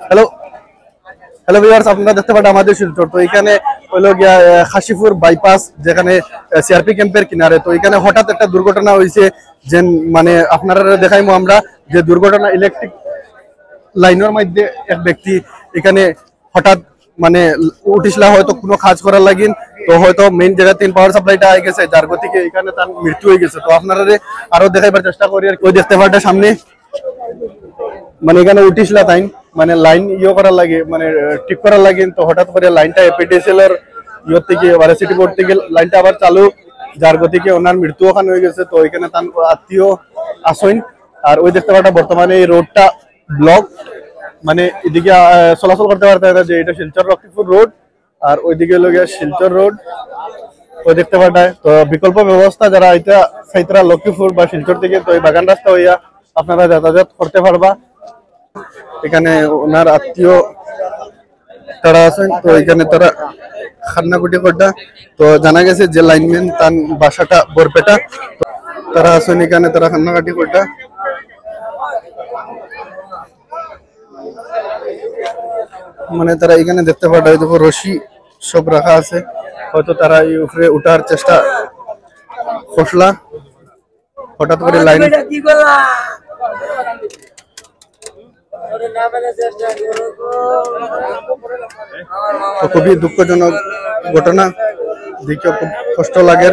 Hello hello viewers, আপনারা দেখতে পারেন আমাদের শিলচর। তো এখানে হলো গিয়া খাসিপুর বাইপাস, যেখানে সিআরপি ক্যাম্পের কিনারে। তো এখানে হঠাৎ একটা দুর্ঘটনা হয়েছে, যে মানে আপনারা দেখাইমো আমরা যে দুর্ঘটনা ইলেকট্রিক লাইনের মধ্যে এক ব্যক্তি এখানে হঠাৎ মানে উঠিসলা, হয়তো কোনো কাজ করার লাগিন, তো হয়তো মেইন জায়গা তিন পাওয়ার সাপ্লাইটা আই গেছে, যার গতিকে এখানে তার মৃত্যু হয়ে গেছে। তো আপনারা আরো দেখাইবার চেষ্টা করি। আর ওই দেখতে পারটা সামনে মানে এখানে উঠিসলা তাই মানে লাইন করার লাগে, মানে ঠিক করার লাগে, তো হঠাৎ করে লাইনটা এপিডিসিএল এর থেকে ভার্সিটি বোর্ড থেকে লাইনটা আবার চালু, যার গতিকে ওনার মৃত্যু ওখানে হয়ে গেছে। তো এখানে তার আত্মীয় আসইন। আর ওই দেখতে পাটা বর্তমানে এই রোডটা ব্লক, মানে এদিকে চলাচল করতে পারতে না, যে এটা শিলচর লক্ষ্মীপুর রোড, আর ওইদিকে হলো গিয়ে শিলচর রোড। ওই দেখতে পাঠায় তো বিকল্প ব্যবস্থা, যারা এটা সাইতরা লক্ষ্মীপুর বা শিলচর থেকে, তো এই বাগান রাস্তা হইয়া আপনারা যাতায়াত করতে পারবা। এখানে ওনার আত্মীয় তারা আছেন, তো এখানে তারা খান্নাকুটি করটা। তো জানা গেছে যে লাইনম্যান তার বাসাটা বরপেটা, তারা আছেন এখানে, তারা খান্নাকাটি করটা। মানে তারা এখানে দেখতে পাঠায়, দেখো রশি সব রাখা আছে, হয়তো তারা এই উপরে উঠার চেষ্টা করলা, হঠাৎ করে লাইন। খুবই দুঃখজনক ঘটনা, দেখে খুব কষ্ট লাগে।